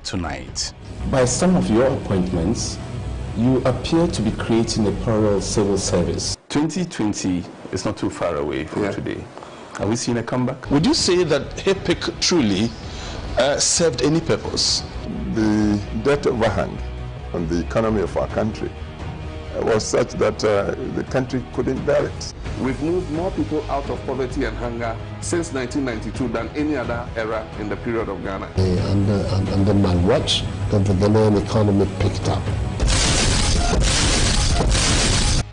tonight. By some of your appointments, you appear to be creating a parallel civil service. 2020 is not too far away from today. Are we seeing a comeback? Would you say that HIPIC truly served any purpose? The debt overhang on the economy of our country was such that the country couldn't bear it. We've moved more people out of poverty and hunger since 1992 than any other era in the period of Ghana. Under my watch, the Ghanaian economy picked up.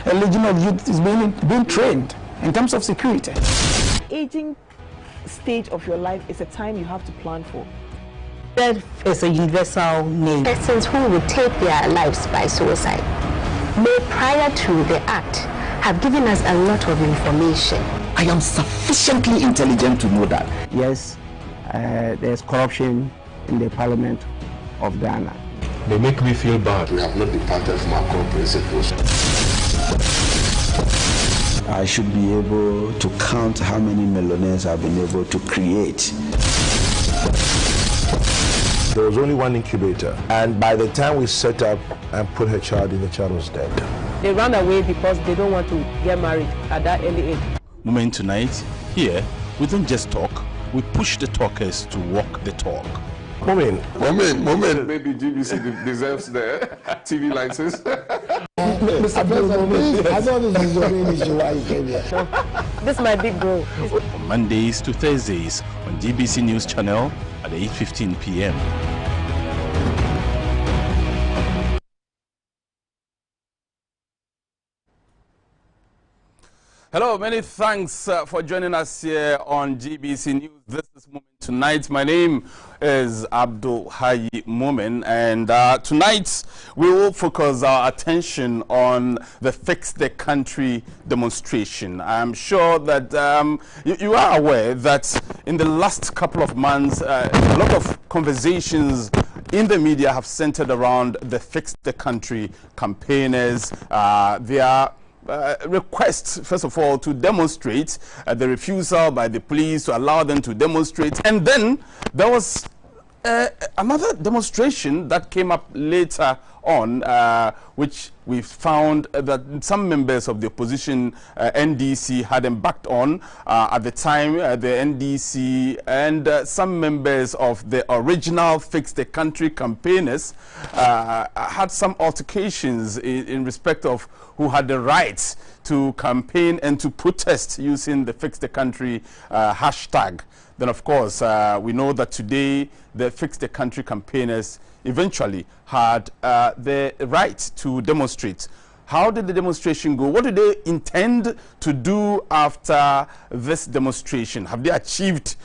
A legion of youth is being trained in terms of security. Aging stage of your life is a time you have to plan for. Death is a universal need. Persons who would take their lives by suicide may, prior to the act, have given us a lot of information. I am sufficiently intelligent to know that. Yes, there's corruption in the Parliament of Ghana. They make me feel bad. We have not departed from our core principles. I should be able to count how many millionaires I've been able to create. There was only one incubator, and by the time we set up and put her child in, the child was dead. They run away because they don't want to get married at that early age. Moment tonight, here, we don't just talk, we push the talkers to walk the talk. Momen. Maybe GBC deserves the TV license. Mr. President, I thought this is your main issue why you came here. This might be grow. From Mondays to Thursdays on GBC News Channel at 8:15 p.m. Hello, many thanks for joining us here on GBC News. This is Momen Tonight. My name is Abdul Hayi Momen, and tonight we will focus our attention on the Fix the Country demonstration. I'm sure that you are aware that in the last couple of months, a lot of conversations in the media have centered around the Fix the Country campaigners. Their request, first of all, to demonstrate, the refusal by the police to allow them to demonstrate, and then there was another demonstration that came up later on, which we found that some members of the opposition NDC had embarked on. At the time, the NDC and some members of the original Fix the Country campaigners had some altercations in respect of who had the right to campaign and to protest using the Fix the Country hashtag. Then, of course, we know that today the Fix the Country campaigners eventually had the right to demonstrate. How did the demonstration go? What do they intend to do after this demonstration? Have they achieved?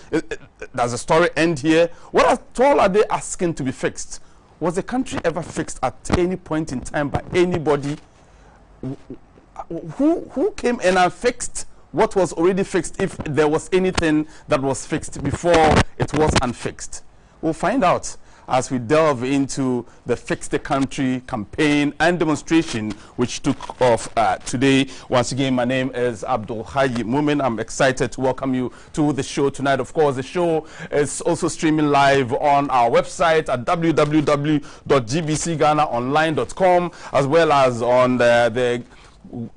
Does the story end here? What at all are they asking to be fixed? Was the country ever fixed at any point in time by anybody? Who came in and fixed what was already fixed, if there was anything that was fixed before it was unfixed? We'll find out as we delve into the Fix the Country campaign and demonstration which took off today. Once again, my name is Abdul Hayi Momen. I'm excited to welcome you to the show tonight. Of course, the show is also streaming live on our website at www.gbcghanaonline.com, as well as on the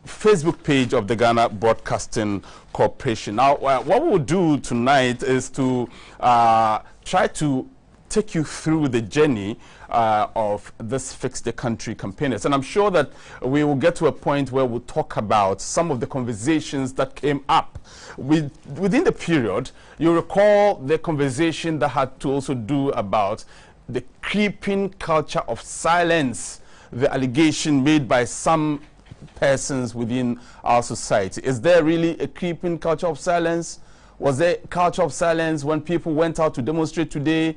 Facebook page of the Ghana Broadcasting Corporation. Now, what we'll do tonight is to try to take you through the journey of this Fix the Country campaigners. And I'm sure that we will get to a point where we'll talk about some of the conversations that came up within the period. You recall the conversation that had to also do about the creeping culture of silence, the allegation made by some persons within our society. Is there really a creeping culture of silence? Was there culture of silence when people went out to demonstrate today?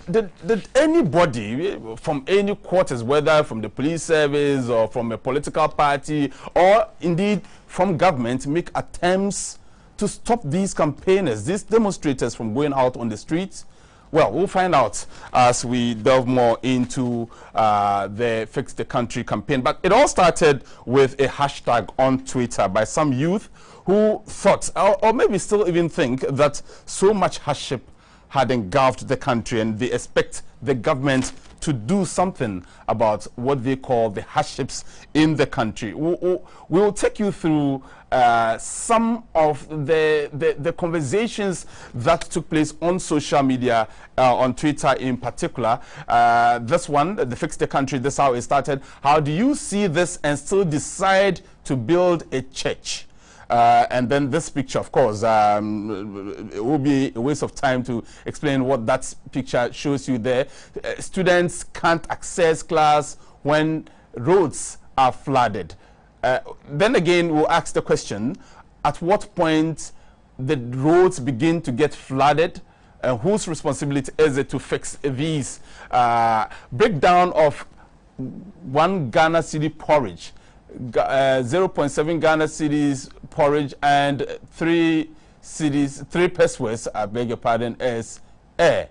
Did anybody from any quarters, whether from the police service or from a political party or indeed from government, make attempts to stop these campaigners, these demonstrators, from going out on the streets? Well, we'll find out as we delve more into the Fix the Country campaign. But it all started with a hashtag on Twitter by some youth who thought, or maybe still even think, that so much hardship had engulfed the country, and they expect the government to do something about what they call the hardships in the country. We will take you through some of the conversations that took place on social media, on Twitter in particular. This one, the Fix the Country, this is how it started. How do you see this and still decide to build a church? And then this picture, of course, it will be a waste of time to explain what that picture shows you there. Students can't access class when roads are flooded. Then again, we'll ask the question, at what point the roads begin to get flooded? Whose responsibility is it to fix these? Breakdown of 1 Ghana cedi porridge. 0.7 Ghana cedis porridge and 3 pesos, I beg your pardon, is air.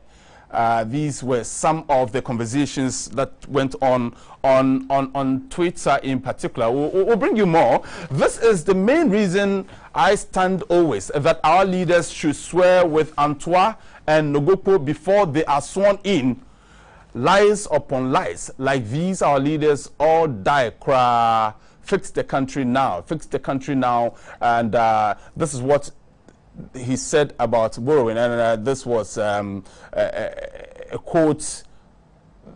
These were some of the conversations that went on Twitter in particular. We'll bring you more. This is the main reason I stand always, that our leaders should swear with Antoine and Nogopo before they are sworn in. Lies upon lies like these, our leaders all die. Cry. Fix the country now. Fix the country now. And this is what he said about borrowing. And this was a quote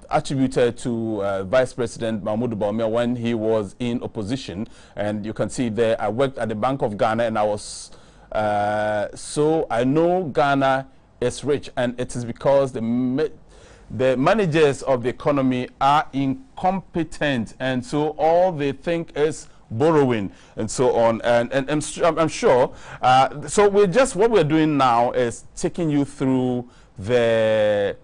attributed to Vice President Mahmoud Bawumia when he was in opposition. And you can see there, I worked at the Bank of Ghana, and I was so I know Ghana is rich, and it is because the managers of the economy are incompetent, and so all they think is borrowing and so on. And I'm sure. So what we're doing now is taking you through the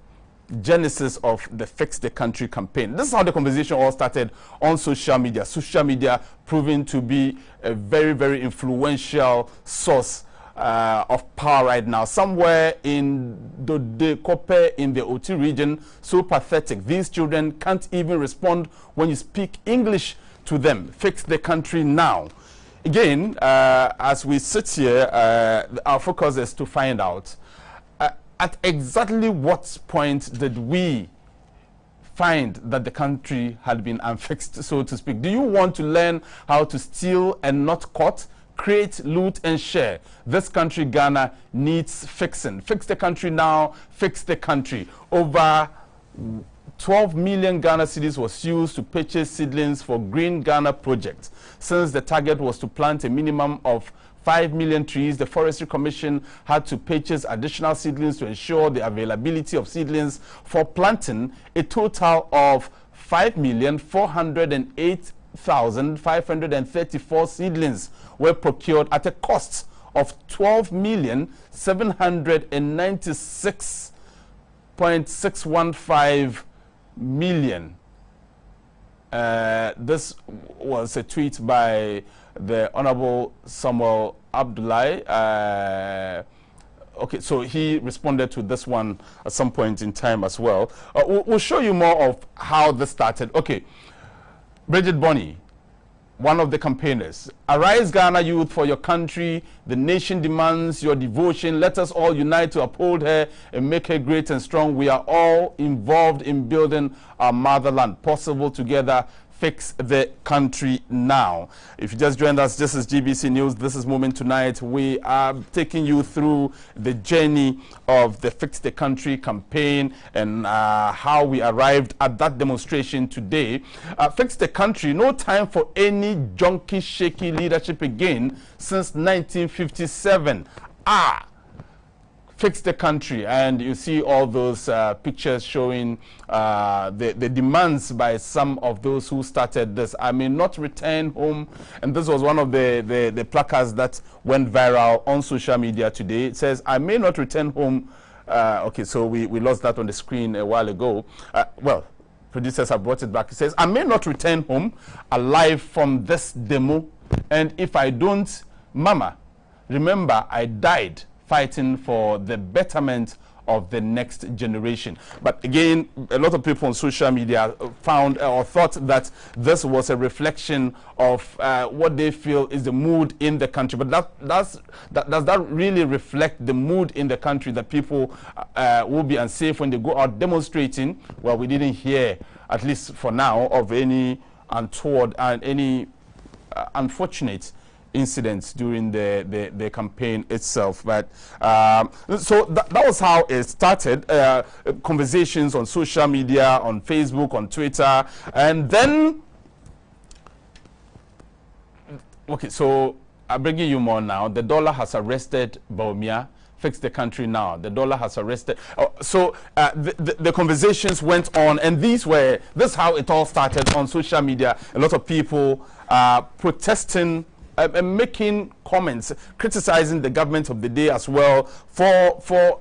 genesis of the Fix the Country campaign. This is how the conversation all started on social media. Social media proving to be a very, very influential source of power right now. Somewhere in the Kope in the OT region, so pathetic. These children can't even respond when you speak English to them. Fix the country now. Again, as we sit here, our focus is to find out at exactly what point did we find that the country had been unfixed, so to speak. Do you want to learn how to steal and not caught? Create, loot, and share. This country, Ghana, needs fixing. Fix the country now. Fix the country. Over 12 million Ghana cedis was used to purchase seedlings for Green Ghana project. Since the target was to plant a minimum of 5 million trees, the Forestry Commission had to purchase additional seedlings to ensure the availability of seedlings for planting. A total of 5,408,534 seedlings were procured at a cost of 12,796.615 million. This was a tweet by the Honorable Samuel Abdullahi. Okay, so he responded to this one at some point in time as well. We'll show you more of how this started. Okay, Bridget Bonny, one of the campaigners. Arise, Ghana youth, for your country. The nation demands your devotion. Let us all unite to uphold her and make her great and strong. We are all involved in building our motherland. Possible together. Fix the country now. If you just joined us, this is GBC News. This is Momen Tonight. We are taking you through the journey of the Fix the Country campaign and how we arrived at that demonstration today. Fix the country, no time for any junky, shaky leadership again since 1957. Fix the country, and you see all those pictures showing the demands by some of those who started this. I may not return home, and this was one of the placards that went viral on social media today. It says, I may not return home. Okay, so we lost that on the screen a while ago. Well, producers have brought it back. It says, I may not return home alive from this demo, and if I don't, Mama, remember I died fighting for the betterment of the next generation. But again, a lot of people on social media found or thought that this was a reflection of what they feel is the mood in the country. But does that really reflect the mood in the country, that people will be unsafe when they go out demonstrating? Well, we didn't hear, at least for now, of any untoward and any unfortunate incidents during the campaign itself. But so that was how it started. Conversations on social media, on Facebook, on Twitter, and then okay, so I'm bringing you more now. The dollar has arrested Baumia. Fix the country now. The dollar has arrested. The conversations went on, and this is how it all started on social media. A lot of people protesting and making comments, criticizing the government of the day as well for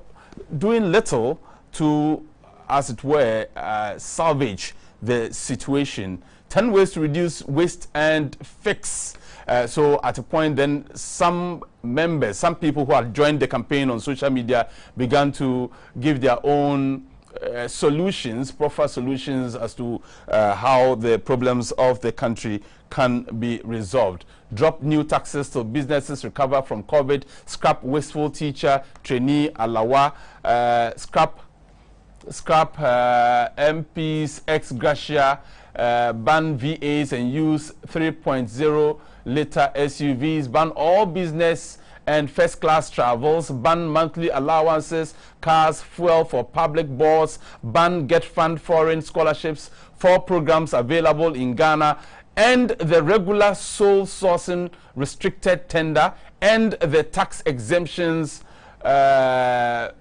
doing little to, as it were, salvage the situation. 10 ways to reduce waste and fix. So at a point then, some members, some people who had joined the campaign on social media began to give their own solutions, proper solutions as to how the problems of the country can be resolved. Drop new taxes till businesses recover from COVID. Scrap wasteful teacher, trainee, alawa. Scrap MPs ex gratia. Ban VAs and use 3.0 liter SUVs. Ban all business and first class travels. Ban monthly allowances, cars, fuel for public boards. Ban get fund foreign scholarships. 4 programs available in Ghana. End the regular sole sourcing restricted tender. End the tax exemptions and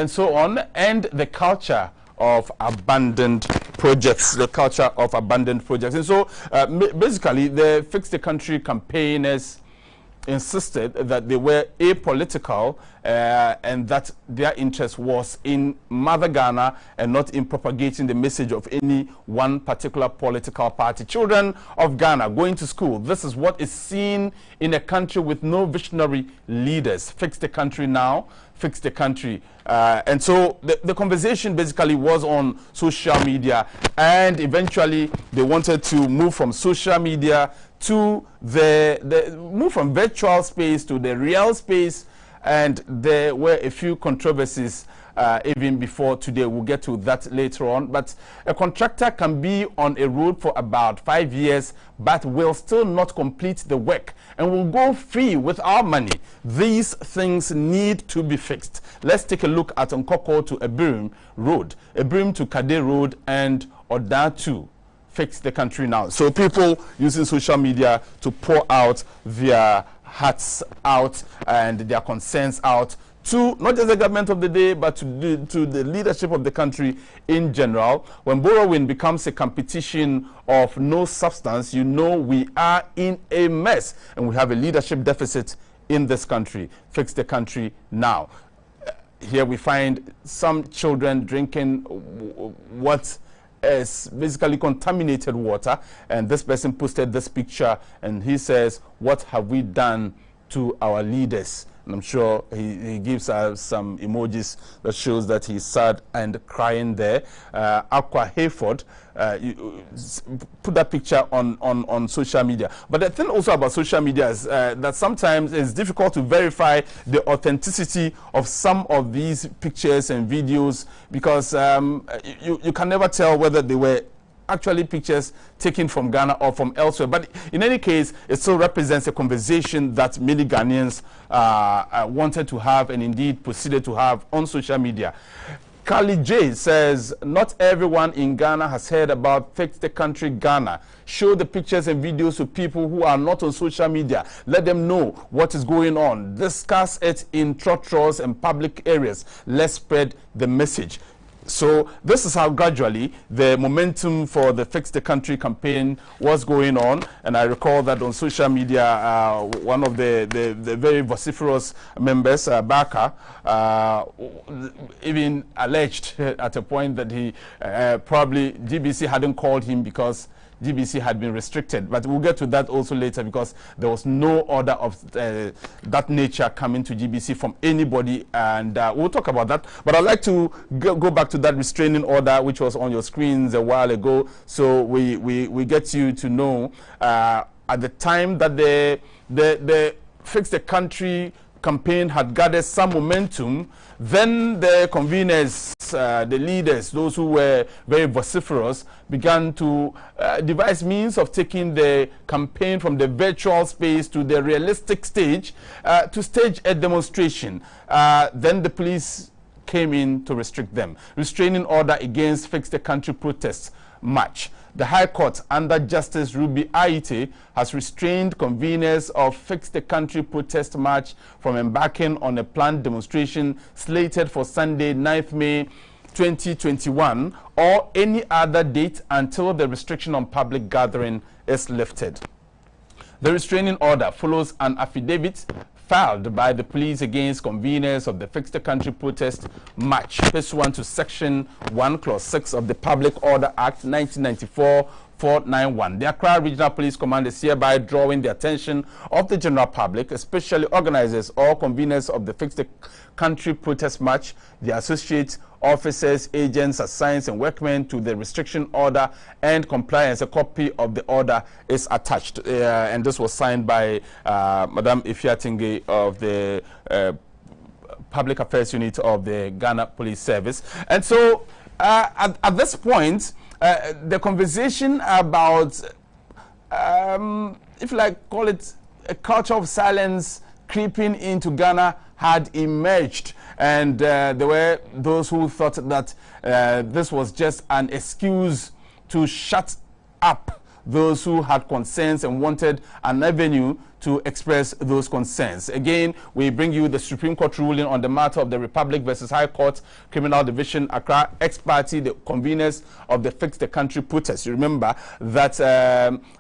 so on. End the culture of abandoned projects, the culture of abandoned projects. And so basically the Fix the Country campaigners insisted that they were apolitical and that their interest was in Mother Ghana and not in propagating the message of any one particular political party. Children of Ghana going to school, this is what is seen in a country with no visionary leaders. Fix the country now, fix the country. And so the conversation basically was on social media, and eventually they wanted to move from social media to move from virtual space to the real space, and there were a few controversies even before today. We'll get to that later on. But a contractor can be on a road for about 5 years but will still not complete the work and will go free with our money. These things need to be fixed. Let's take a look at Nkoko to Ebirim Road, Ebirim to Kade Road, and Odatu. Fix the country now. So people using social media to pour out their hearts out and their concerns out to not just the government of the day, but to the leadership of the country in general. When borrowing becomes a competition of no substance, you know we are in a mess and we have a leadership deficit in this country. Fix the country now. Here we find some children drinking what is basically contaminated water, and this person posted this picture and he says, what have we done to our leaders? And I'm sure he gives us some emojis that shows that he's sad and crying there. Aqua Hayford, put that picture on social media. But the thing also about social media is that sometimes it's difficult to verify the authenticity of some of these pictures and videos, because you can never tell whether they were actually pictures taken from Ghana or from elsewhere. But in any case, it still represents a conversation that many Ghanaians wanted to have and indeed proceeded to have on social media. Kali J says, not everyone in Ghana has heard about Fix the Country Ghana. Show the pictures and videos to people who are not on social media. Let them know what is going on. Discuss it in trotros and public areas. Let's spread the message. So this is how gradually the momentum for the Fix the Country campaign was going on. And I recall that on social media, one of the very vociferous members, Baka, even alleged at a point that he probably GBC hadn't called him because GBC had been restricted. But we'll get to that also later, because there was no order of that nature coming to GBC from anybody, and we'll talk about that. But I'd like to go back to that restraining order which was on your screens a while ago, so we get you to know at the time that the Fix the Country campaign had gathered some momentum, then the conveners, the leaders, those who were very vociferous, began to devise means of taking the campaign from the virtual space to the realistic stage to stage a demonstration. Then the police came in to restrict them. Restraining order against Fix the Country protests march. The High Court, under Justice Ruby Aite, has restrained conveners of Fix the Country protest march from embarking on a planned demonstration slated for Sunday, 9th May 2021, or any other date until the restriction on public gathering is lifted. The restraining order follows an affidavit filed by the police against conveners of the Fix the Country protest march pursuant to Section 1, Clause 6 of the Public Order Act 1994-491. The Accra Regional Police Command is hereby drawing the attention of the general public, especially organizers or conveners of the Fix the Country protest march, the associate officers, agents, assigns, and workmen to the restriction order and compliance. A copy of the order is attached, and this was signed by Madam Ifiatinge of the Public Affairs Unit of the Ghana Police Service. And so, at this point, the conversation about, if you like, call it a culture of silence creeping into Ghana had emerged, and there were those who thought that this was just an excuse to shut up those who had concerns and wanted an avenue to express those concerns. Again, we bring you the Supreme Court ruling on the matter of the Republic versus High Court Criminal Division, Accra ex-party, the conveners of the Fix the Country protest. You remember that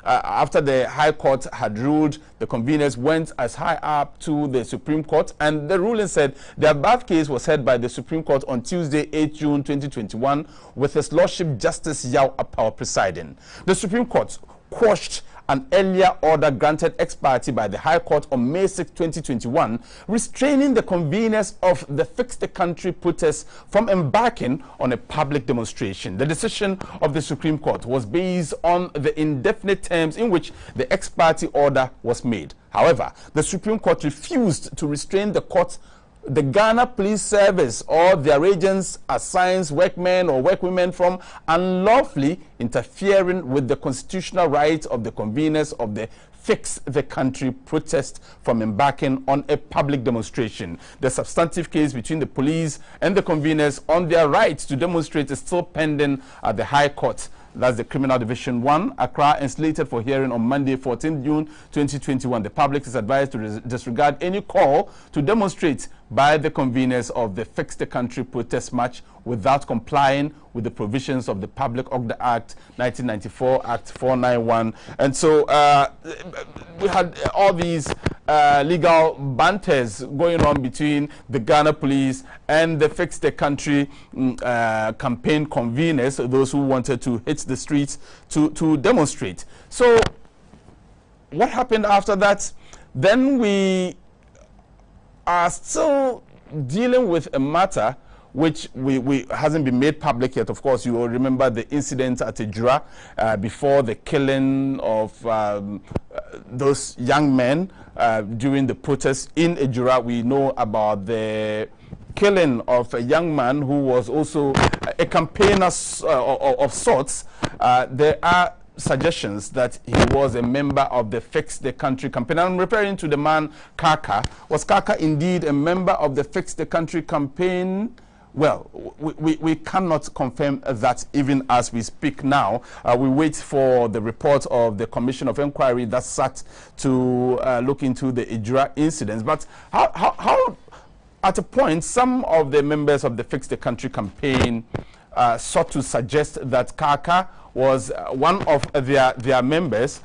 after the High Court had ruled, the conveners went as high up to the Supreme Court, and the ruling said the above case was heard by the Supreme Court on Tuesday, 8 June 2021, with His Lordship Justice Yao Apao presiding. The Supreme Court quashed an earlier order granted ex-party by the High Court on May 6, 2021, restraining the conveners of the Fix the Country protest from embarking on a public demonstration. The decision of the Supreme Court was based on the indefinite terms in which the ex-party order was made. However, the Supreme Court refused to restrain the Ghana Police Service or their agents, assigns, workmen or workwomen from unlawfully interfering with the constitutional right of the conveners of the Fix the Country protest from embarking on a public demonstration. The substantive case between the police and the conveners on their right to demonstrate is still pending at the High Court. That's the Criminal Division 1, Accra, and slated for hearing on Monday, 14 June 2021. The public is advised to disregard any call to demonstrate by the conveners of the Fix the Country protest march without complying with the provisions of the Public Order Act 1994, Act 491. And so we had all these legal banters going on between the Ghana Police and the Fix the Country campaign conveners, those who wanted to hit the streets to demonstrate. So what happened after that? Then we are still dealing with a matter which we hasn't been made public yet. Of course, you will remember the incident at Ejura before the killing of those young men during the protests in Ejura. We know about the killing of a young man who was also a campaigner of sorts. There are suggestions that he was a member of the Fix the Country campaign. I'm referring to the man Kaka. Was Kaka indeed a member of the Fix the Country campaign? Well, we cannot confirm that even as we speak now. We wait for the report of the Commission of Inquiry that sat to look into the Ejura incidents. But how at a point, some of the members of the Fix the Country campaign sought to suggest that Kaka was one of their members.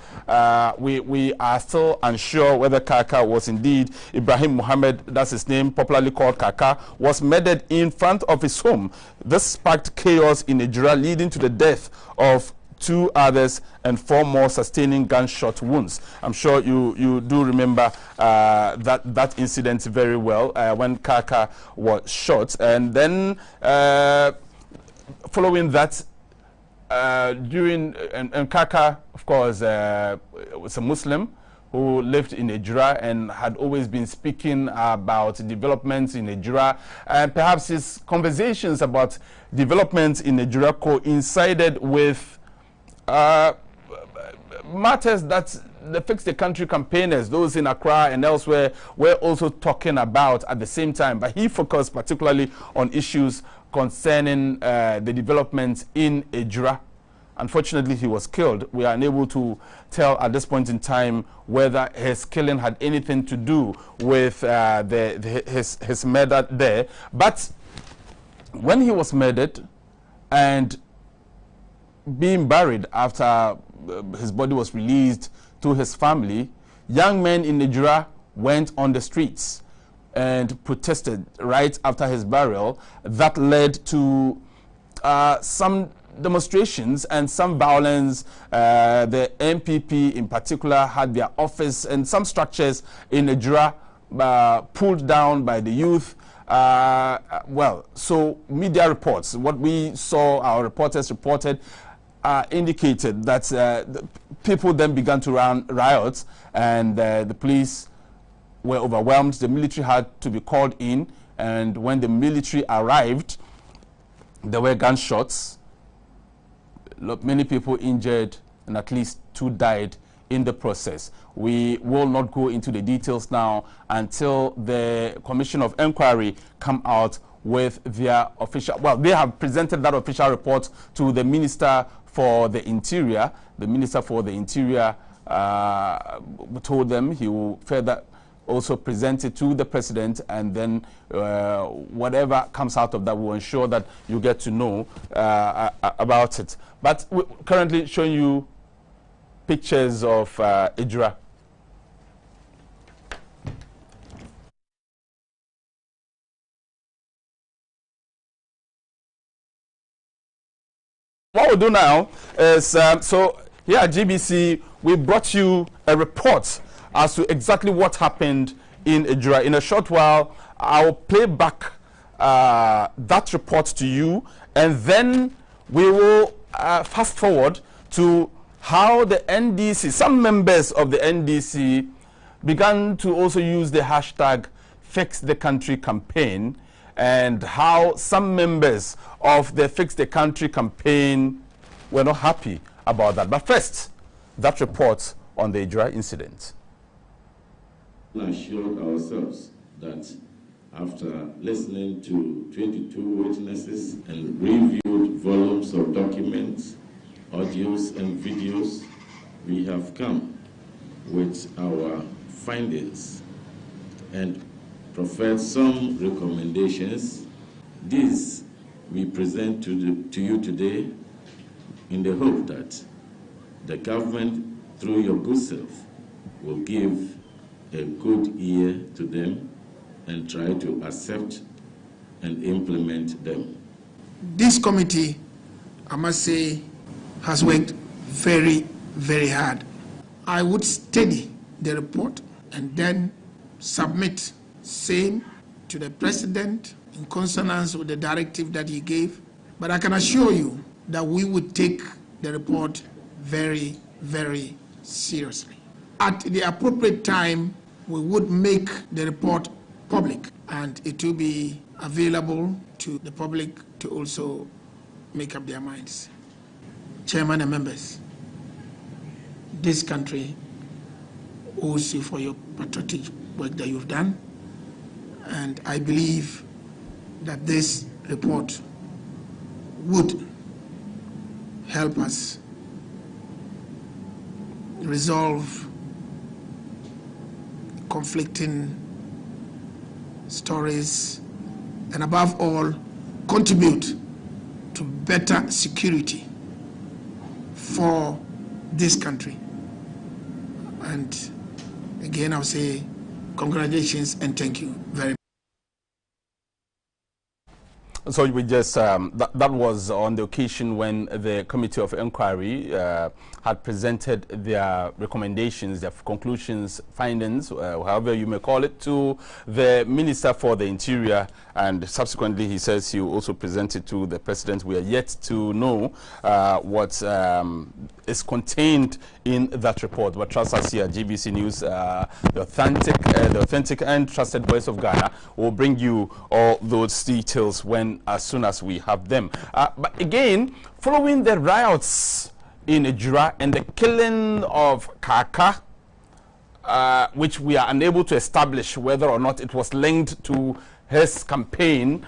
We are still unsure whether Kaka was indeed Ibrahim Mohammed, that's his name, popularly called Kaka, was murdered in front of his home. This sparked chaos in Ejura, leading to the death of 2 others, and 4 more sustaining gunshot wounds. I'm sure you do remember that incident very well, when Kaka was shot. And then following that, and Kaka, of course, was a Muslim who lived in Ejura and had always been speaking about developments in Ejura, and perhaps his conversations about developments in Ejura coincided with matters that the Fix the Country campaigners, those in Accra and elsewhere, were also talking about at the same time. But he focused particularly on issues concerning the developments in Ejura. Unfortunately, he was killed. We are unable to tell at this point in time whether his killing had anything to do with his murder there. But when he was murdered and being buried after his body was released to his family, young men in Ejura went on the streets and protested right after his burial. That led to some demonstrations and some violence. The MPP in particular had their office and some structures in Ejura pulled down by the youth. Well, so media reports, what we saw, our reporters reported, indicated that the people then began to run riots, and the police were overwhelmed. The military had to be called in, and when the military arrived, there were gunshots. Many people injured, and at least 2 died in the process. We will not go into the details now until the Commission of Inquiry come out with their official, well, they have presented that official report to the Minister for the Interior. The Minister for the Interior told them he will further also present it to the President, and then whatever comes out of that will ensure that you get to know about it. But we're currently showing you pictures of Ejura. What we'll do now is, so here at GBC, we brought you a report as to exactly what happened in Ejura. In a short while, I'll play back that report to you, and then we will fast forward to how the NDC, some members of the NDC, began to also use the hashtag Fix the Country campaign, and how some members of the Fix the Country campaign were not happy about that. But first, that report on the Ejura incident. We assured ourselves that after listening to 22 witnesses and reviewed volumes of documents, audios and videos, we have come with our findings and proffered some recommendations. These we present to you today in the hope that the government, through your good self, will give a good ear to them and try to accept and implement them. This committee, I must say, has worked very, very hard. I would study the report and then submit same to the President in consonance with the directive that he gave. But I can assure you that we would take the report very, very seriously. At the appropriate time, we would make the report public, and it will be available to the public to also make up their minds. Chairman and members, this country owes you for your patriotic work that you've done, and I believe that this report would help us resolve conflicting stories, and above all, contribute to better security for this country. And again, I'll say congratulations and thank you very much. So we just that was on the occasion when the Committee of Inquiry had presented their recommendations, their conclusions, findings, however you may call it, to the Minister for the Interior, and subsequently he says he will also present it to the President. We are yet to know what is contained in that report. But trust us here, GBC News, the authentic and trusted voice of Ghana, will bring you all those details as soon as we have them. But again, following the riots in Ejura and the killing of Kaka, which we are unable to establish whether or not it was linked to his campaign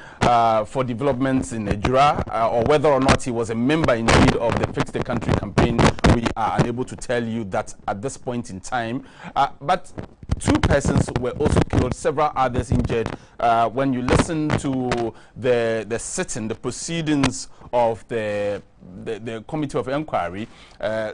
for developments in Ejura, or whether or not he was a member indeed of the Fix the Country campaign, we are unable to tell you that at this point in time. But 2 persons were also killed, several others injured. When you listen to the sitting, the proceedings of the Committee of Inquiry,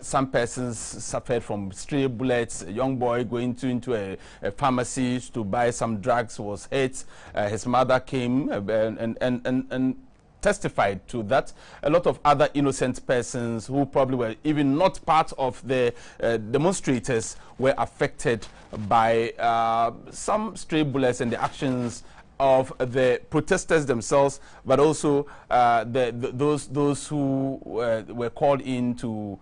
some persons suffered from stray bullets. A young boy going into a pharmacy to buy some drugs was hit. His mother came and testified to that. A lot of other innocent persons who probably were even not part of the demonstrators were affected by some stray bullets and the actions of the protesters themselves, but also those who were called in to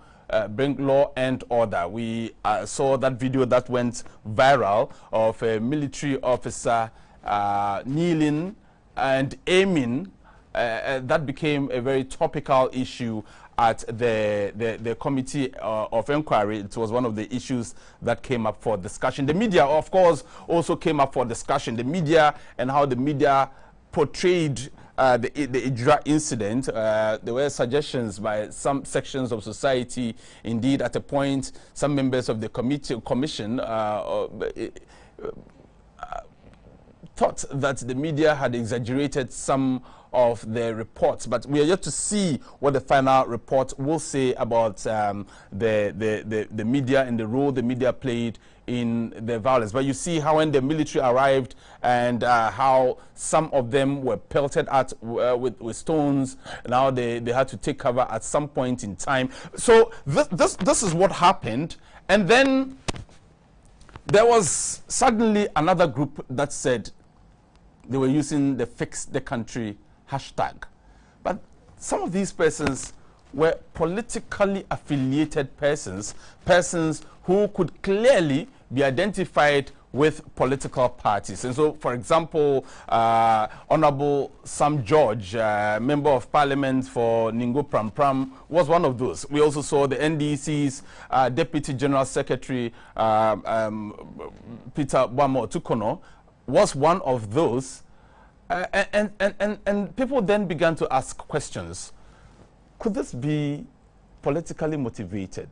bring law and order. We saw that video that went viral of a military officer kneeling and aiming. That became a very topical issue at the Committee of Inquiry. It was one of the issues that came up for discussion. The media, of course, also came up for discussion. The media and how the media portrayed the Ejura incident. There were suggestions by some sections of society. Indeed, at a point, some members of the commission thought that the media had exaggerated some of the reports, but we are yet to see what the final report will say about the media and the role the media played in the violence. But you see how when the military arrived and how some of them were pelted at with stones. Now they had to take cover at some point in time. So this is what happened. And then there was suddenly another group that said they were using the Fix the Country hashtag. But some of these persons were politically affiliated persons who could clearly be identified with political parties. And so, for example, Honorable Sam George, Member of Parliament for Ningo Pram Pram, was one of those. We also saw the NDC's Deputy General Secretary, Peter Bwamo Tukono, was one of those. And people then began to ask questions. Could this be politically motivated?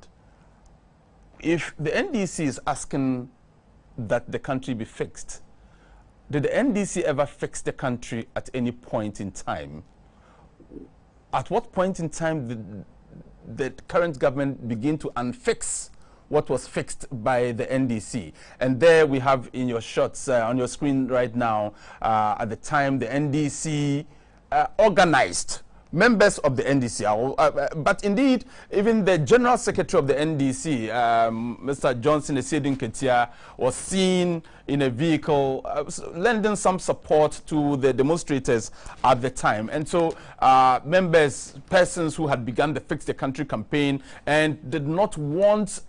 If the NDC is asking that the country be fixed, did the NDC ever fix the country at any point in time? At what point in time did the current government begin to unfix what was fixed by the NDC? And there we have in your shots on your screen right now, at the time the NDC organized members of the NDC, but indeed even the General Secretary of the NDC, Mr. Johnson Esedin Ketia, was seen in a vehicle lending some support to the demonstrators at the time. And so persons who had begun the Fix the Country campaign and did not want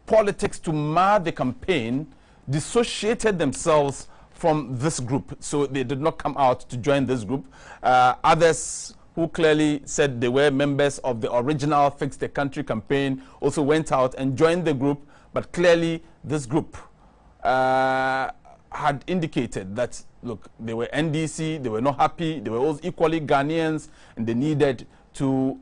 politics to mar the campaign, dissociated themselves from this group. So they did not come out to join this group. Others who clearly said they were members of the original Fix the Country campaign also went out and joined the group, but clearly this group had indicated that, look, they were NDC, they were not happy, they were all equally Ghanaians, and they needed to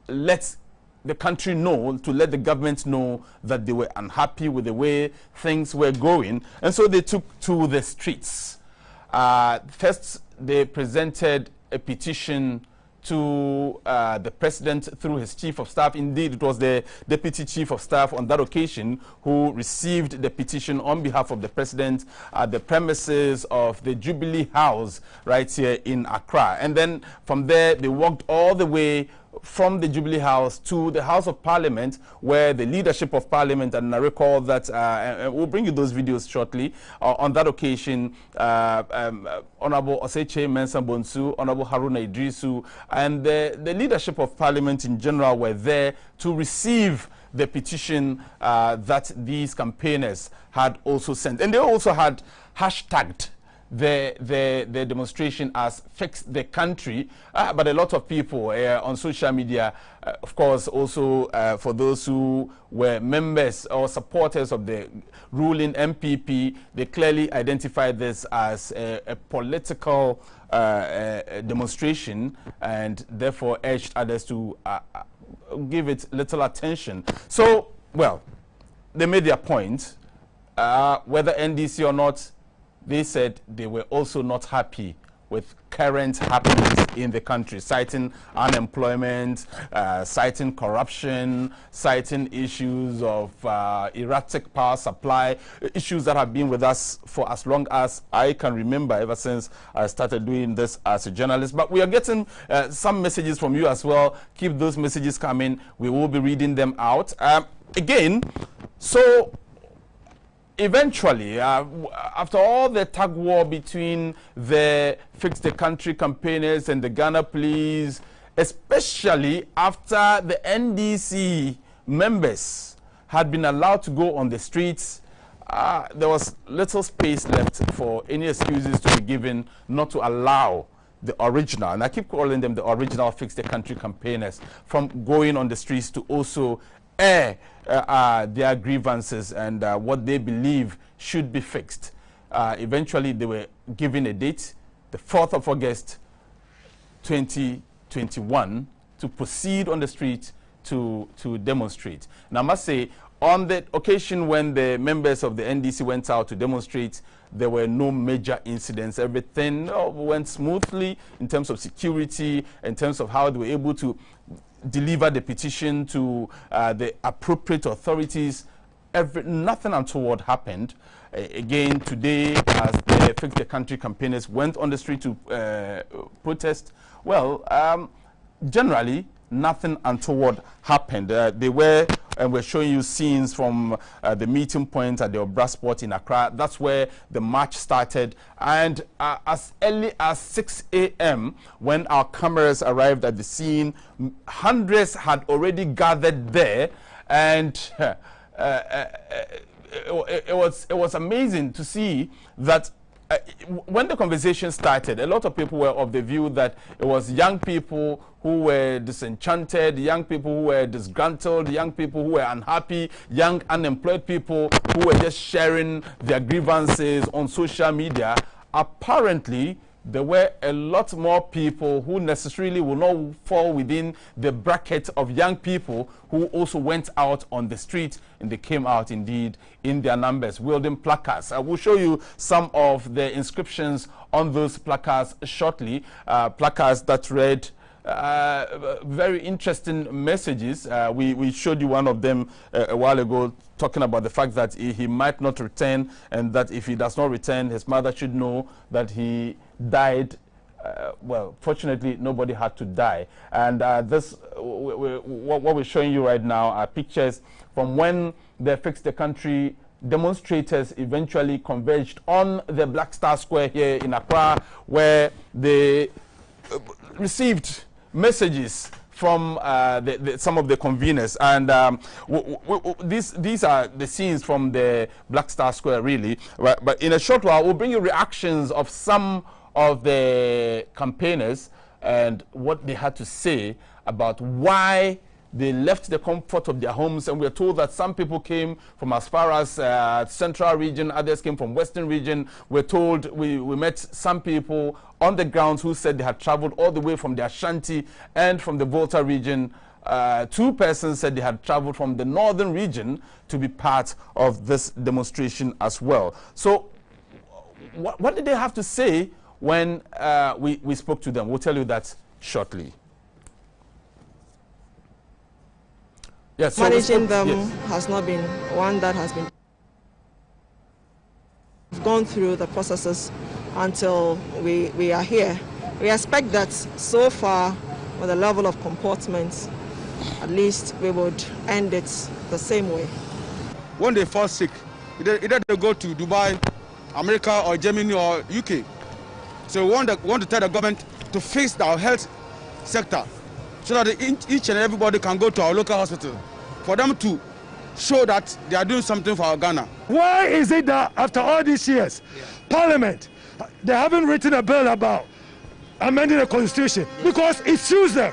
let the country know, to let the government know that they were unhappy with the way things were going. And so they took to the streets. First, they presented a petition to the president through his chief of staff. Indeed, it was the deputy chief of staff on that occasion who received the petition on behalf of the president at the premises of the Jubilee House right here in Accra. And then from there, they walked all the way from the Jubilee House to the House of Parliament, where the leadership of Parliament, and I recall that we'll bring you those videos shortly. On that occasion, Honorable Oseche Mensah Bonsu, Honorable Haruna Idrisu, and the leadership of Parliament in general were there to receive the petition that these campaigners had also sent. And they also had hashtagged the demonstration as Fix the Country, but a lot of people on social media, of course, also for those who were members or supporters of the ruling MPP, they clearly identified this as a political demonstration, and therefore urged others to give it little attention. So, well, they made their point, whether NDC or not. They said they were also not happy with current happenings in the country, citing unemployment, citing corruption, citing issues of erratic power supply, issues that have been with us for as long as I can remember, ever since I started doing this as a journalist. But we are getting some messages from you as well. Keep those messages coming. We will be reading them out. Again, so eventually, after all the tug war between the Fix the Country campaigners and the Ghana Police, especially after the NDC members had been allowed to go on the streets, there was little space left for any excuses to be given not to allow the original, and I keep calling them the original Fix the Country campaigners, from going on the streets to also air their grievances and what they believe should be fixed. Eventually, they were given a date, the 4th of August, 2021, to proceed on the street to demonstrate. And I must say, on the occasion when the members of the NDC went out to demonstrate, there were no major incidents. Everything went smoothly in terms of security, in terms of how they were able to deliver the petition to the appropriate authorities. Nothing untoward happened. Again, today, as the Fix the Country campaigners went on the street to protest, well, generally, nothing untoward happened. They were, and we're showing you scenes from the meeting point at the Obra Sport in Accra. That's where the march started. And as early as 6 a.m., when our cameras arrived at the scene, hundreds had already gathered there. And it was amazing to see that when the conversation started, a lot of people were of the view that it was young people who were disenchanted, young people who were disgruntled, young people who were unhappy, young unemployed people who were just sharing their grievances on social media. Apparently, there were a lot more people who necessarily will not fall within the bracket of young people who also went out on the street, and they came out indeed in their numbers, wielding placards. I will show you some of the inscriptions on those placards shortly, placards that read very interesting messages. We showed you one of them a while ago, talking about the fact that he might not return, and that if he does not return, his mother should know that he died. Well, fortunately, nobody had to die. And what we're showing you right now are pictures from when the Fix the Country demonstrators eventually converged on the Black Star Square here in Accra, where they received messages from some of the conveners. And these are the scenes from the Black Star Square, really. But in a short while, we'll bring you reactions of some of the campaigners and what they had to say about why they left the comfort of their homes. And we're told that some people came from as far as Central region, others came from Western region. We're told we met some people on the ground who said they had traveled all the way from the Ashanti and from the Volta region. 2 persons said they had traveled from the northern region to be part of this demonstration as well. So what did they have to say when we spoke to them? We'll tell you that shortly. Yes, so managing them has not been one that has been gone through the processes until we are here. We expect that so far, with the level of comportment, at least we would end it the same way. When they fall sick, either they go to Dubai, America, or Germany, or UK. So we want to tell the government to fix our health sector so that each and everybody can go to our local hospital for them to show that they are doing something for our Ghana. Why is it that after all these years, Parliament, they haven't written a bill about amending the constitution? Because it suits them.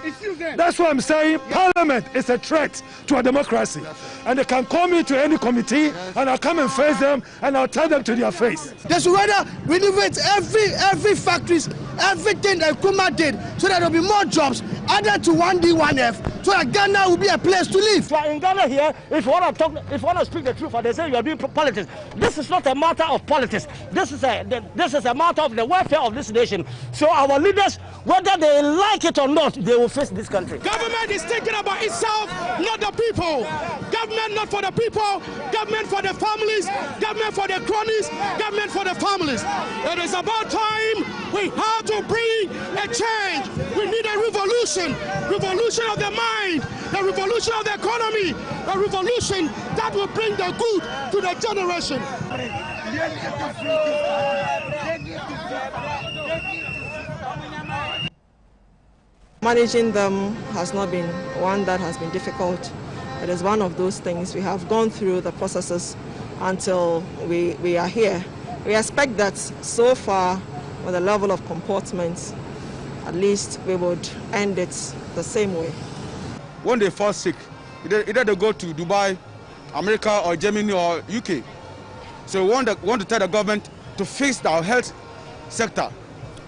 That's what I'm saying. Parliament is a threat to our democracy. And they can call me to any committee and I'll come and face them and I'll tell them to their face. They should rather renovate every factories, everything that Kuma did, so that there will be more jobs added to 1D, 1F, so that Ghana will be a place to live. In Ghana here, if you want to speak the truth, they say you are doing politics. This is not a matter of politics. This is a matter of the welfare of this nation. So our leaders, whether they like it or not, they will face this country. Government is thinking about itself, not the people. Government not for the people, government for the families, government for the cronies, government for the families. It is about time we have to bring a change. We need a revolution of the mind, a revolution of the economy, a revolution that will bring the good to the generation. Managing them has not been one that has been difficult. It is one of those things. We have gone through the processes until we are here. We expect that so far, with the level of comportment, at least we would end it the same way. When they fall sick, either they go to Dubai, America, or Germany, or UK. So we want to tell the government to fix our health sector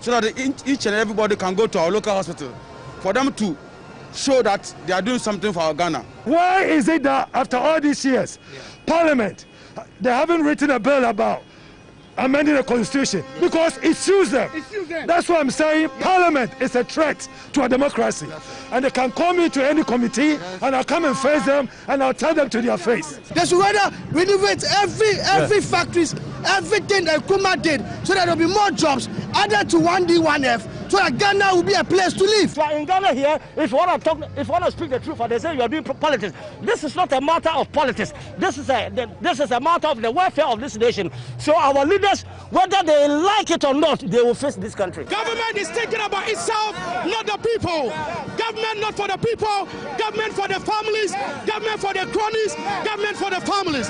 so that each and everybody can go to our local hospital for them to show that they are doing something for our Ghana. Why is it that after all these years, Parliament, they haven't written a bill about amending the constitution? Because it suits them. That's what I'm saying. Parliament is a threat to our democracy. And they can call me to any committee and I'll come and face them and I'll tell them to their face. They should rather renovate every factories, everything that Kuma did, so that there will be more jobs added to 1D, 1F, so that Ghana will be a place to live. In Ghana here, if you want to speak the truth, they say you are doing politics. This is not a matter of politics. This is a matter of the welfare of this nation. So our leaders, whether they like it or not, they will face this country. Government is thinking about itself, not the people. Government not for the people, government for the families, government for the cronies, government for the families.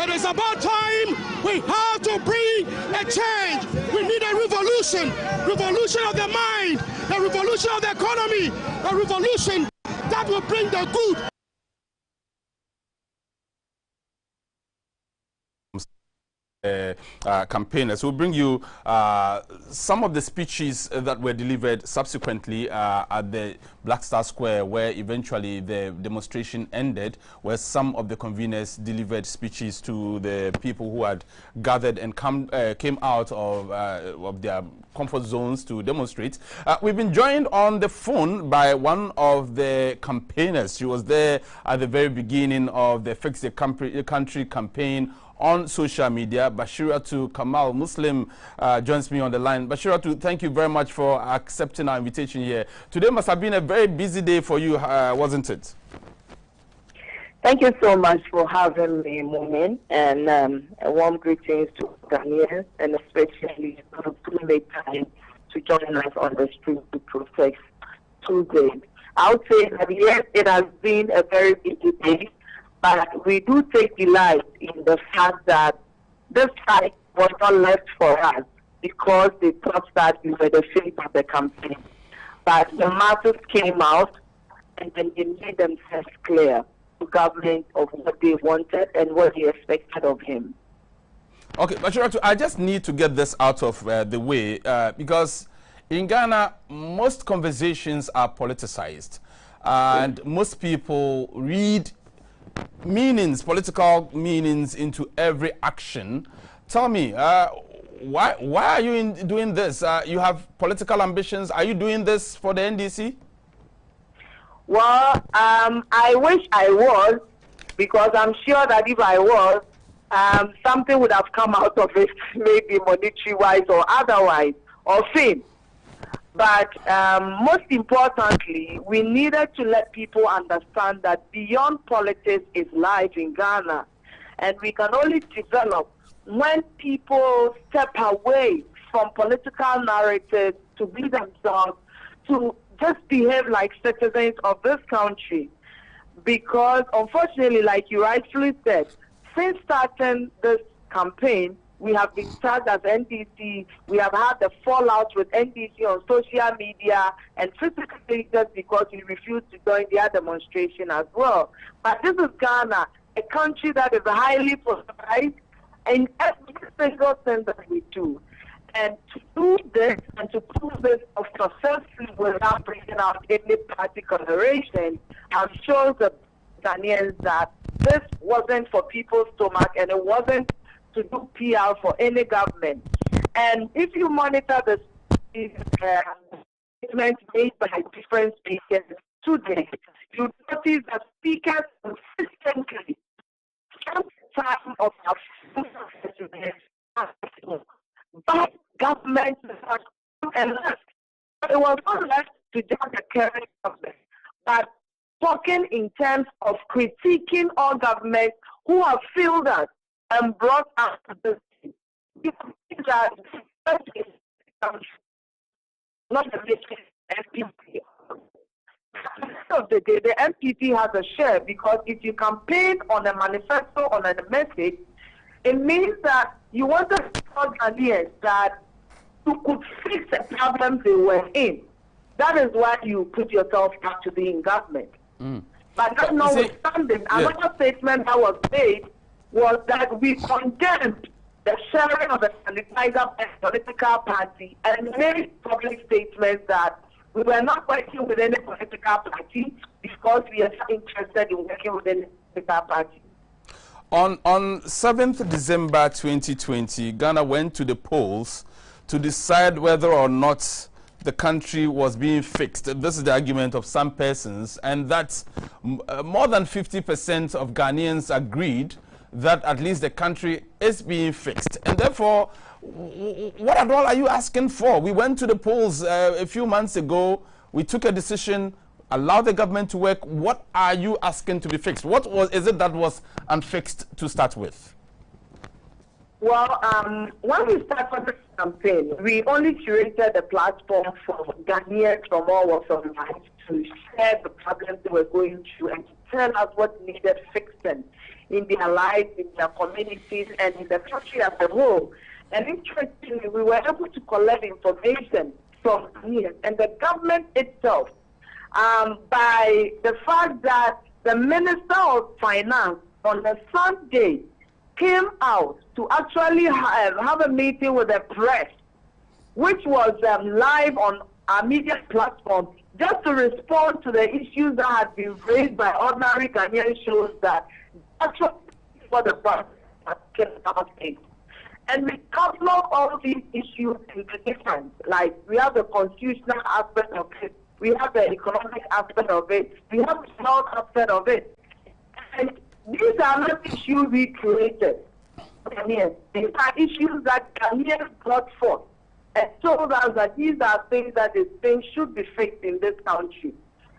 It is about time we have to bring a change. We need a revolution of the mind, a revolution of the economy, a revolution that will bring the good. Campaigners. We'll bring you some of the speeches that were delivered subsequently at the Black Star Square, where eventually the demonstration ended, where some of the conveners delivered speeches to the people who had gathered and came out of their comfort zones to demonstrate. We've been joined on the phone by one of the campaigners. She was there at the very beginning of the Fix the Country campaign on social media. Bashiratu Kamal Muslim joins me on the line. Bashiratu, thank you very much for accepting our invitation here. Today must have been a very busy day for you, wasn't it? Thank you so much for having me, Momen, and a warm greetings to Ghanaians, and especially for the time to join us on the street to protest today. I would say that yes, it has been a very busy day, but we do take delight in the fact that this fight was not left for us because they thought that we were the face of the campaign. But the masses came out and then they made themselves clear to government of what they wanted and what they expected of him. Okay, Bashiratu, I just need to get this out of the way because in Ghana, most conversations are politicized and most people read meanings, political meanings into every action. Tell me, why are you doing this? You have political ambitions. Are you doing this for the NDC? Well, I wish I was, because I'm sure that if I was, something would have come out of it, maybe monetary-wise or otherwise, or fame. But most importantly, we needed to let people understand that beyond politics is life in Ghana. And we can only develop when people step away from political narratives to be themselves, to just behave like citizens of this country. Because unfortunately, like you rightfully said, since starting this campaign, we have been tagged as NDC. We have had the fallout with NDC on social media and physically just because we refused to join their demonstration as well. But this is Ghana, a country that is highly polarized in every single thing that we do. And to do this and to prove this successfully without bringing out any party coloration shows the Ghanaians that this wasn't for people's stomach and it wasn't to do PR for any government. And if you monitor the statements made by different speakers today, you notice that speakers consistently some time of but government and left. It was not left to judge the current government, but talking in terms of critiquing all governments who have failed us and brought us to this. Not the MPP. At the end of the day, the MPP has a share because if you campaign on a manifesto, on a message, it means that you wanted to tell Ghanaians that you could fix the problems they were in. That is why you put yourself up to be in government. But that notwithstanding, another statement that was made was that we condemned the sharing of the sanitizer by a political party and made public statements that we were not working with any political party because we are not interested in working with any political party. On 7th December 2020, Ghana went to the polls to decide whether or not the country was being fixed. This is the argument of some persons, and that more than 50% of Ghanaians agreed that at least the country is being fixed. And therefore, what at all are you asking for? We went to the polls a few months ago. We took a decision, allowed the government to work. What are you asking to be fixed? What is it that was unfixed to start with? Well, when we started this campaign, we only curated a platform for Ghanaians from all walks of life to share the problems they were going through and to tell us what needed fixing in their lives, in their communities, and in the country as a whole. And interestingly, we were able to collect information from Ghanaians and the government itself by the fact that the Minister of Finance on a Sunday came out to actually have a meeting with the press, which was live on our media platform, just to respond to the issues that had been raised by ordinary Ghanaian, shows that actually what the process came about. And we couple all these issues into different, like we have the constitutional aspect of it, we have the economic aspect of it, we have the health aspect of it. And these are not issues we created. These are issues that Ghanaians brought forth and told us that these are things that they think should be fixed in this country.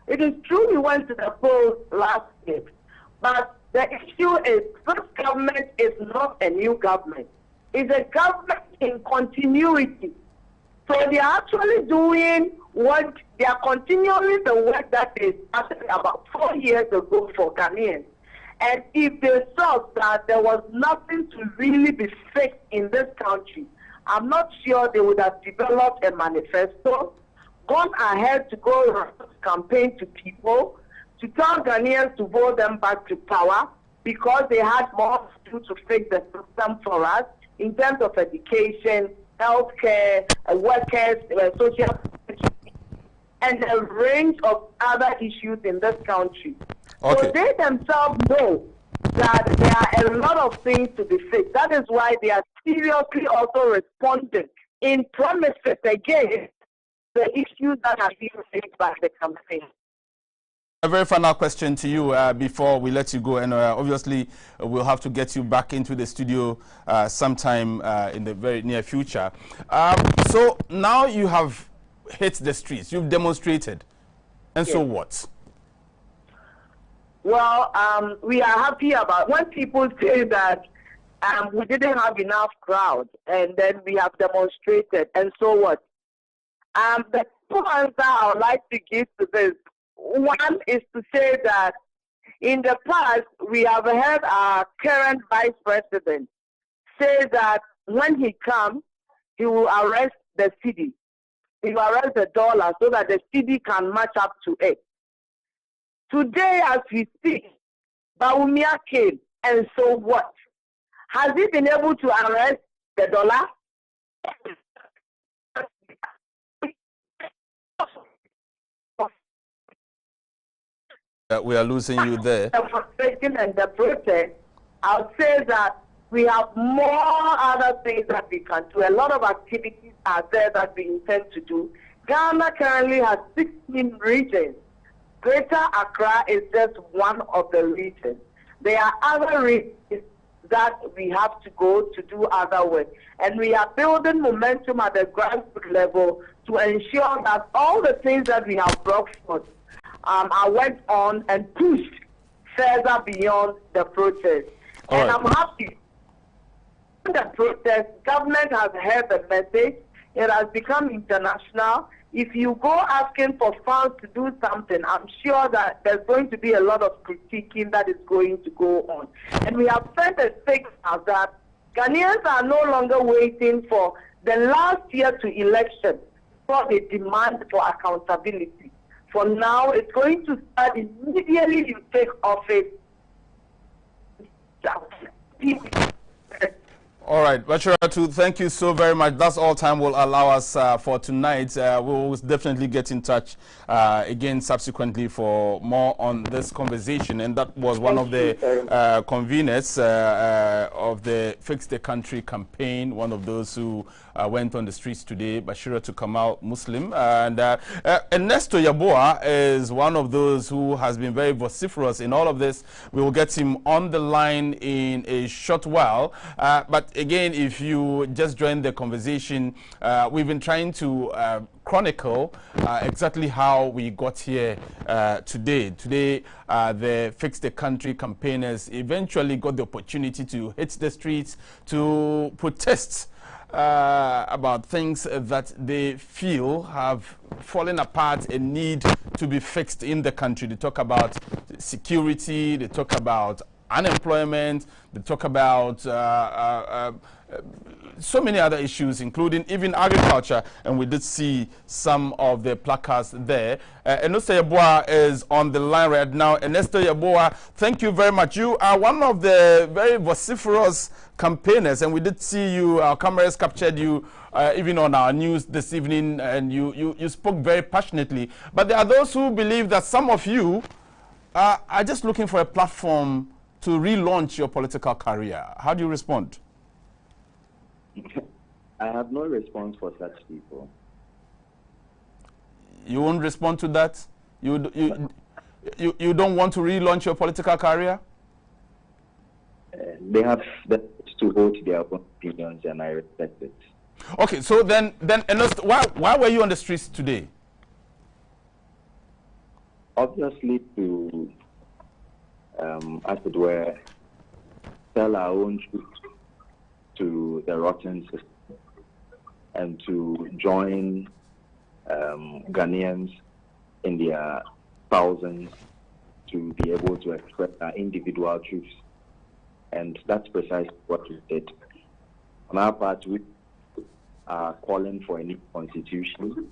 It is true we went to the polls last year, but the issue is this government is not a new government. It's a government in continuity. So they are actually doing what they are continuing the work that they started about 4 years ago for Ghanaians. And if they thought that there was nothing to really be fixed in this country, I'm not sure they would have developed a manifesto, gone ahead to go around campaign to people, to tell Ghanaians to vote them back to power because they had more to do to fix the system for us in terms of education, healthcare, workers, social security, and a range of other issues in this country. Okay. So they themselves know that there are a lot of things to be fixed. That is why they are seriously also responding in promises against the issues that are being faced by the campaign. A very final question to you before we let you go, and obviously we'll have to get you back into the studio sometime in the very near future. So now you have hit the streets, you've demonstrated, and so what? Well, we are happy about when people say that we didn't have enough crowd, and then we have demonstrated, and so what? The two answers I would like to give to this. One is to say that in the past, we have heard our current vice president say that when he comes, he will arrest the cedi. He will arrest the dollar so that the cedi can match up to it. Today, as we speak, Bawumia came, and so what? Has he been able to arrest the dollar? We are losing you there. The frustration and the protest, I'll say that we have more other things that we can do. A lot of activities are there that we intend to do. Ghana currently has 16 regions. Greater Accra is just one of the regions. There are other regions that we have to go to do other work. And we are building momentum at the grassroots level to ensure that all the things that we have brought forth are worked on and pushed further beyond the protest. And I'm happy. The protest, government has heard the message. It has become international. If you go asking for funds to do something, I'm sure that there's going to be a lot of critiquing that is going to go on. And we have sent a signal that Ghanaians are no longer waiting for the last year to election for the demand for accountability. For now, it's going to start immediately you take office. All right, Bashiratu, thank you so very much. That's all time will allow us for tonight. We will definitely get in touch again subsequently for more on this conversation. And that was one of the conveners of the Fix the Country campaign, one of those who went on the streets today, Bashiratu Kamal Muslim. And Ernesto Yeboah is one of those who has been very vociferous in all of this. We will get him on the line in a short while. But again, if you just joined the conversation, we've been trying to chronicle exactly how we got here today. Today, the Fix the Country campaigners eventually got the opportunity to hit the streets to protest about things that they feel have fallen apart and need to be fixed in the country. They talk about security, they talk about unemployment, they talk about so many other issues, including even agriculture, and we did see some of the placards there. Ernesto Yeboah is on the line right now. Ernesto Yeboah, thank you very much. You are one of the very vociferous campaigners, and we did see you, our cameras captured you even on our news this evening, and you spoke very passionately. But there are those who believe that some of you are just looking for a platform to relaunch your political career. How do you respond? I have no response for such people. You won't respond to that? You don't want to relaunch your political career? They have the right to hold their own opinions, and I respect it. Okay, so then why were you on the streets today? Obviously to, as it were, tell our own truth to the rotten system and to join Ghanaians in their thousands to be able to express our individual truths. And that's precisely what we did. On our part, we are calling for a new constitution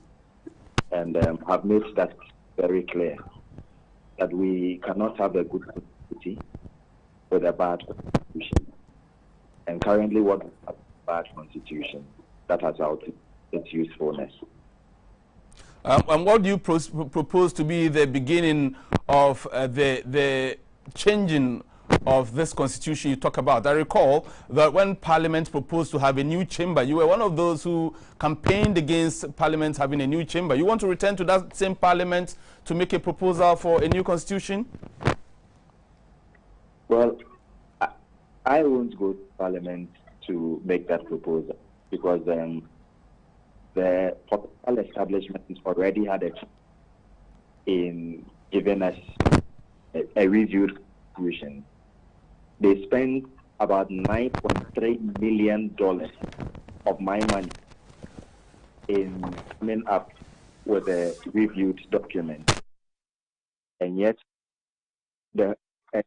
and have made that very clear, that we cannot have a good constitution with a bad constitution. And currently, what is a bad constitution that has outed its usefulness. And what do you propose to be the beginning of the changing of this constitution you talk about. I recall that when Parliament proposed to have a new chamber, you were one of those who campaigned against Parliament having a new chamber. You want to return to that same Parliament to make a proposal for a new constitution? Well, I won't go to Parliament to make that proposal because the political establishment already had a chance in giving us a reviewed constitution. They spent about $9.3 million of my money in coming up with a reviewed document. And yet, the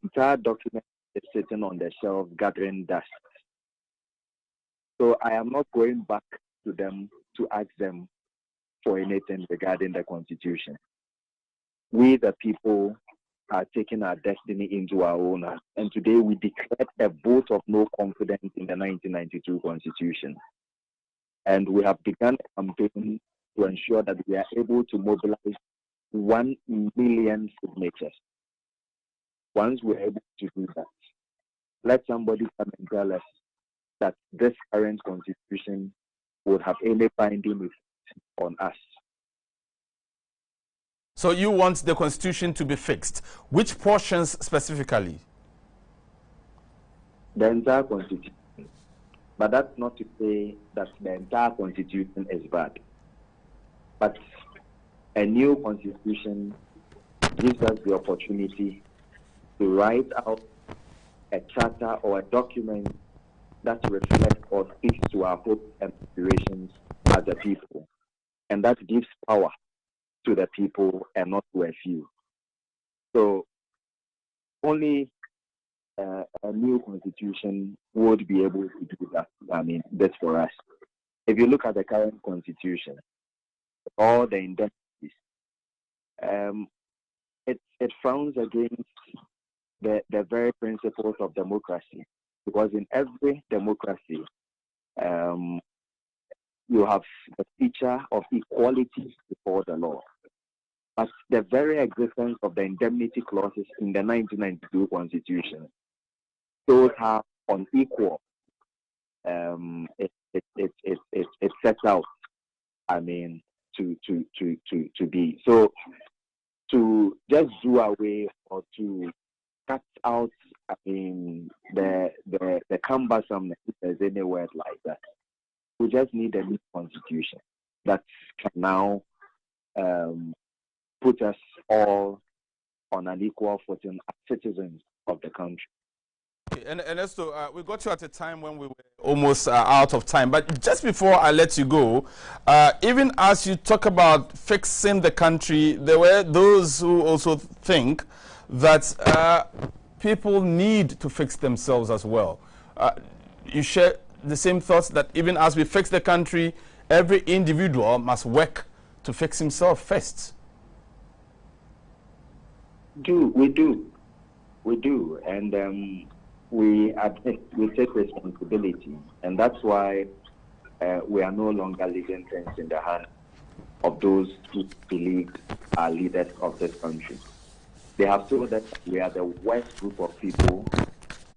entire document is sitting on the shelf gathering dust. So I am not going back to them to ask them for anything regarding the Constitution. We, the people, are taking our destiny into our own hands. And today we declared a vote of no confidence in the 1992 Constitution. And we have begun a campaign to ensure that we are able to mobilize 1 million signatures. Once we're able to do that, let somebody come and tell us that this current Constitution would have any binding effect on us. So you want the Constitution to be fixed. Which portions specifically? The entire Constitution. But that's not to say that the entire Constitution is bad. But a new Constitution gives us the opportunity to write out a charter or a document that reflects or speaks to our hopes and aspirations as a people. And that gives power to the people and not to a few. So only a new Constitution would be able to do that. I mean, that's for us. If you look at the current Constitution, all the indemnities, it frowns against the very principles of democracy. Because in every democracy, you have the feature of equality before the law. But the very existence of the indemnity clauses in the 1992 Constitution shows how unequal it sets out. I mean, to be. So to just do away or to cut out, I mean, the cumbersomeness, if there's any word like that. We just need a new Constitution that can now put us all on an equal footing as citizens of the country. And Ernesto, we got you at a time when we were almost out of time. But just before I let you go, even as you talk about fixing the country, there were those who also think that people need to fix themselves as well. You share the same thoughts that even as we fix the country, every individual must work to fix himself first. We do, and we take responsibility, and that's why we are no longer leaving things in the hands of those who believe are leaders of this country. They have told us we are the worst group of people,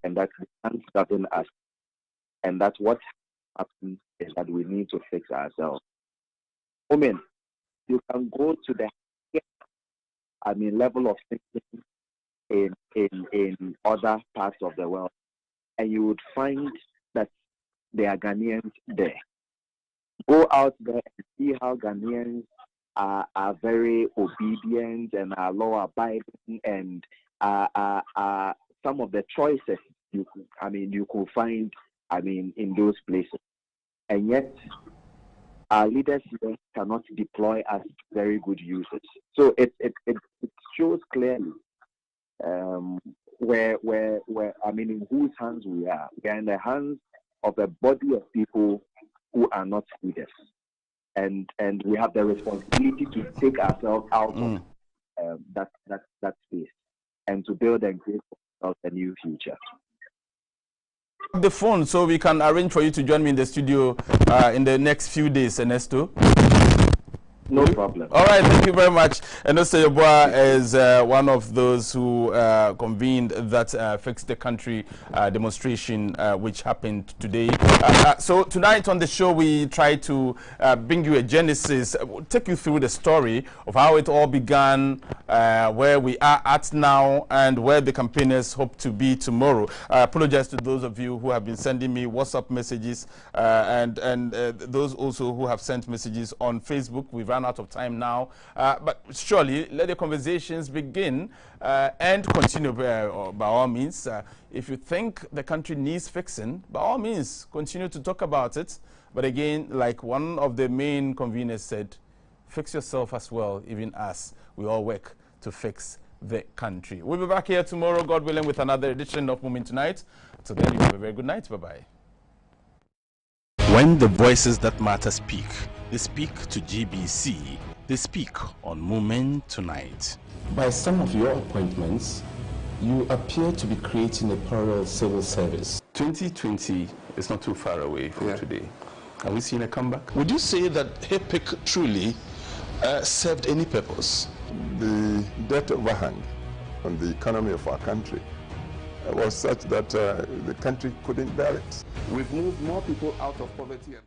and that we can't govern us, and that what happens is that we need to fix ourselves. Momen, you can go to the level of thinking in other parts of the world, and you would find that there are Ghanaians there. Go out there and see how Ghanaians are very obedient and are law-abiding, and some of the choices you could find in those places, and yet our leaders here cannot deploy as very good users. So it shows clearly in whose hands we are. We are in the hands of a body of people who are not leaders, and we have the responsibility to take ourselves out of that space and to build and create for ourselves a new future. The phone so we can arrange for you to join me in the studio in the next few days, Ernesto. No problem. All right, thank you very much. And Mr. Yeboah is one of those who convened that Fix the Country demonstration which happened today. So tonight on the show, we try to bring you a genesis, take you through the story of how it all began, where we are at now, and where the campaigners hope to be tomorrow. I apologize to those of you who have been sending me WhatsApp messages and those also who have sent messages on Facebook. We've run out of time now, but surely let the conversations begin and continue by all means. If you think the country needs fixing, by all means, continue to talk about it. But again, like one of the main conveners said, fix yourself as well, even as we all work to fix the country. We'll be back here tomorrow, God willing, with another edition of Momen Tonight. Until then, you have a very good night. Bye-bye. When the voices that matter speak, they speak to GBC. They speak on Momen Tonight. By some of your appointments, you appear to be creating a parallel civil service. 2020 is not too far away from today. Are we seeing a comeback? Would you say that HIPIC truly served any purpose? The debt overhang on the economy of our country was such that the country couldn't bear it. We've moved more people out of poverty and